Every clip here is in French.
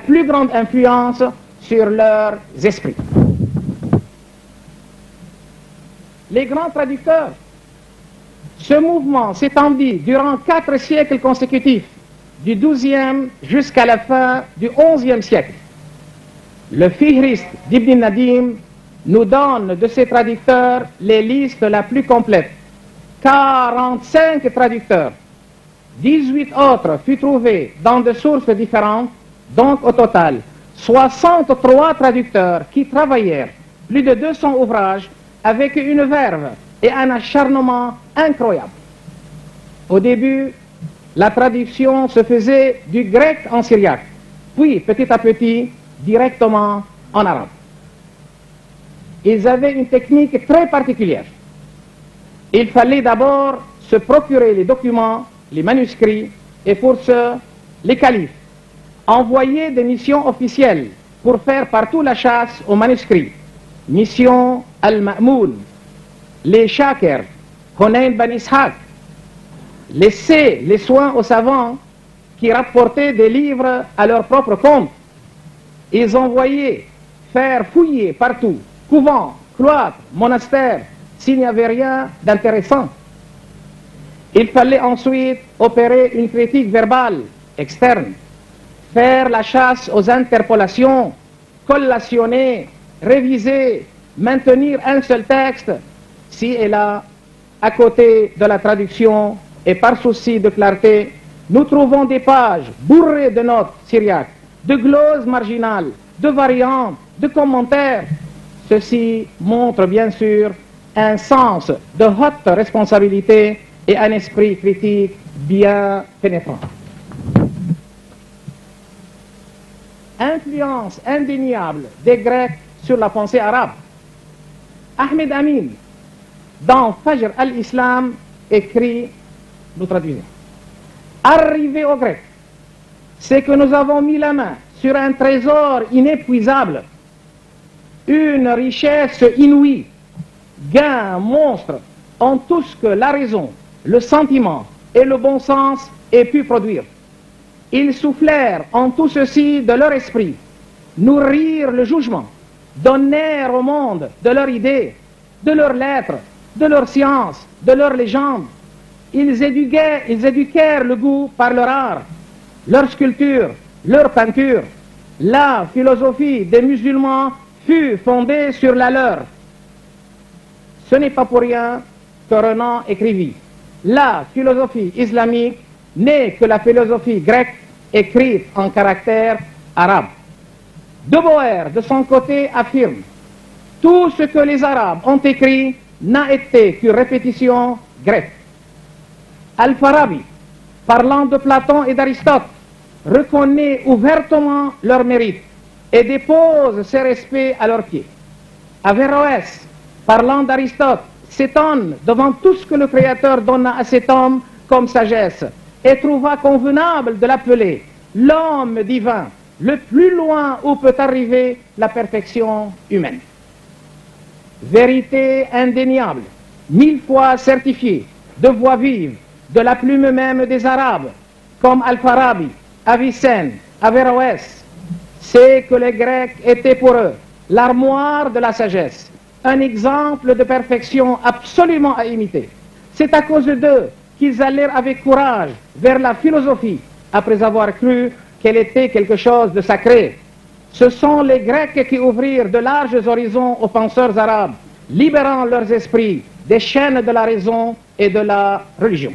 plus grande influence sur leurs esprits. Les grands traducteurs. Ce mouvement s'étendit durant 4 siècles consécutifs, du XIIe jusqu'à la fin du XIe siècle. Le Fihrist d'Ibn Nadim nous donne de ces traducteurs les listes la plus complète. 45 traducteurs, 18 autres furent trouvés dans des sources différentes, donc au total 63 traducteurs qui travaillèrent plus de 200 ouvrages avec une verve et un acharnement incroyable. Au début, la traduction se faisait du grec en syriaque, puis petit à petit directement en arabe. Ils avaient une technique très particulière. Il fallait d'abord se procurer les documents, les manuscrits, et pour ce, les califes envoyaient des missions officielles pour faire partout la chasse aux manuscrits. Mission Al-Ma'moun, les Shakir, Hunayn Ben Ishaq, laissaient les soins aux savants qui rapportaient des livres à leur propre compte. Ils envoyaient faire fouiller partout, couvents, cloîtres, monastères, s'il n'y avait rien d'intéressant. Il fallait ensuite opérer une critique verbale externe, faire la chasse aux interpolations, collationner, réviser, maintenir un seul texte, ci et là, à côté de la traduction, et par souci de clarté, nous trouvons des pages bourrées de notes syriaques, de gloses marginales, de variantes, de commentaires. Ceci montre bien sûr un sens de haute responsabilité et un esprit critique bien pénétrant. Influence indéniable des Grecs sur la pensée arabe. Ahmed Amin, dans Fajr al-Islam, écrit, nous traduisons: arrivé aux Grecs, c'est que nous avons mis la main sur un trésor inépuisable, une richesse inouïe, gain monstre en tout ce que la raison, le sentiment et le bon sens aient pu produire. Ils soufflèrent en tout ceci de leur esprit, nourrirent le jugement, donnèrent au monde de leurs idées, de leurs lettres, de leurs sciences, de leurs légendes. Ils éduquèrent le goût par leur art, leur sculpture, leur peinture. La philosophie des musulmans fut fondée sur la leur. Ce n'est pas pour rien que Renan écrivit: la philosophie islamique n'est que la philosophie grecque écrite en caractère arabe. De Boer, de son côté, affirme: tout ce que les Arabes ont écrit n'a été qu'une répétition grecque. Al-Farabi, parlant de Platon et d'Aristote, reconnaît ouvertement leur mérite et dépose ses respects à leurs pieds. Averroès, parlant d'Aristote, s'étonne devant tout ce que le Créateur donna à cet homme comme sagesse et trouva convenable de l'appeler l'homme divin, le plus loin où peut arriver la perfection humaine. Vérité indéniable, 1000 fois certifiée, de voix vive, de la plume même des Arabes, comme Al-Farabi, Avicenne, Averroès, c'est que les Grecs étaient pour eux l'armoire de la sagesse, un exemple de perfection absolument à imiter. C'est à cause d'eux qu'ils allèrent avec courage vers la philosophie, après avoir cru qu'elle était quelque chose de sacré. Ce sont les Grecs qui ouvrirent de larges horizons aux penseurs arabes, libérant leurs esprits des chaînes de la raison et de la religion.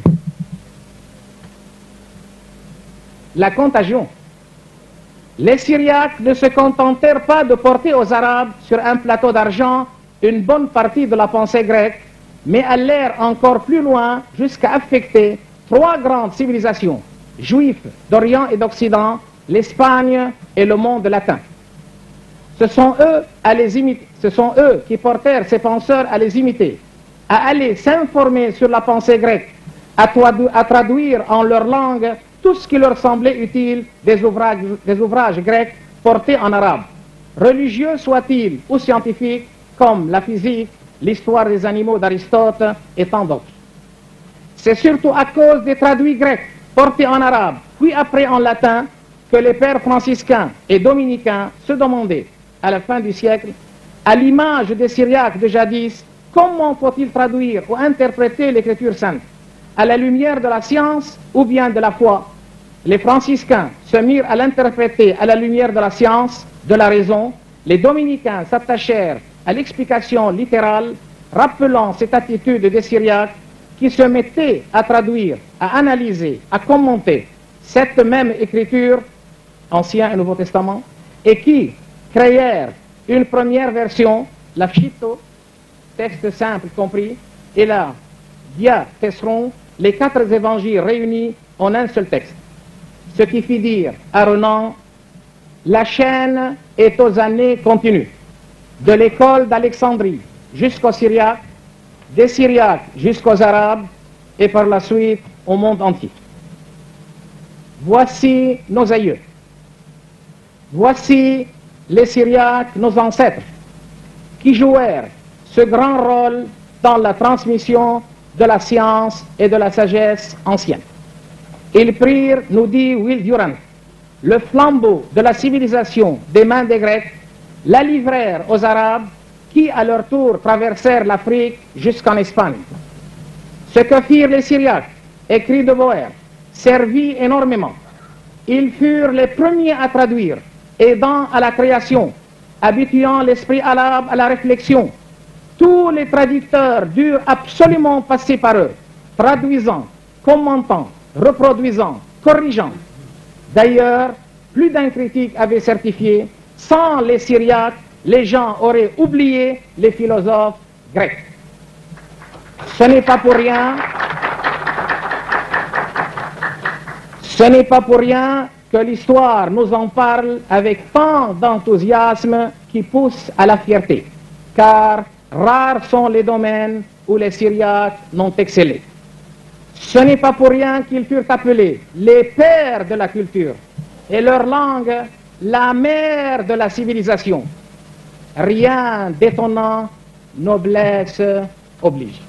La contagion. Les Syriaques ne se contentèrent pas de porter aux Arabes sur un plateau d'argent une bonne partie de la pensée grecque, mais allèrent encore plus loin jusqu'à affecter 3 grandes civilisations, juifs d'Orient et d'Occident, l'Espagne et le monde latin. Ce sont eux qui portèrent ces penseurs à les imiter, à aller s'informer sur la pensée grecque, à traduire en leur langue tout ce qui leur semblait utile des ouvrages grecs portés en arabe, religieux soient-ils ou scientifiques, comme la physique, l'histoire des animaux d'Aristote et tant d'autres. C'est surtout à cause des traduits grecs portés en arabe, puis après en latin, que les pères franciscains et dominicains se demandaient à la fin du siècle, à l'image des Syriaques de jadis, comment faut-il traduire ou interpréter l'écriture sainte? À la lumière de la science ou bien de la foi? Les franciscains se mirent à l'interpréter à la lumière de la science, de la raison. Les dominicains s'attachèrent à l'explication littérale, rappelant cette attitude des Syriaques qui se mettaient à traduire, à analyser, à commenter cette même écriture, Ancien et Nouveau Testament, et qui créèrent une première version, la Pshito, texte simple compris, et la Diatessaron, les 4 évangiles réunis en un seul texte. Ce qui fit dire à Renan, la chaîne est aux années continues, de l'école d'Alexandrie jusqu'aux Syriaques, des Syriaques jusqu'aux Arabes, et par la suite au monde entier. Voici nos aïeux. Voici les Syriaques, nos ancêtres, qui jouèrent ce grand rôle dans la transmission de la science et de la sagesse ancienne. Ils prirent, nous dit Will Durant, le flambeau de la civilisation des mains des Grecs, la livrèrent aux Arabes qui, à leur tour, traversèrent l'Afrique jusqu'en Espagne. Ce que firent les Syriaques, écrit de Boer, servit énormément. Ils furent les premiers à traduire, aidant à la création, habituant l'esprit arabe à la réflexion. Tous les traducteurs durent absolument passer par eux, traduisant, commentant, reproduisant, corrigeant. D'ailleurs, plus d'un critique avait certifié, sans les Syriaques, les gens auraient oublié les philosophes grecs. Ce n'est pas pour rien, que l'histoire nous en parle avec tant d'enthousiasme qui pousse à la fierté, car rares sont les domaines où les Syriaques n'ont excellé. Ce n'est pas pour rien qu'ils furent appelés les pères de la culture et leur langue la mère de la civilisation. Rien d'étonnant, noblesse oblige.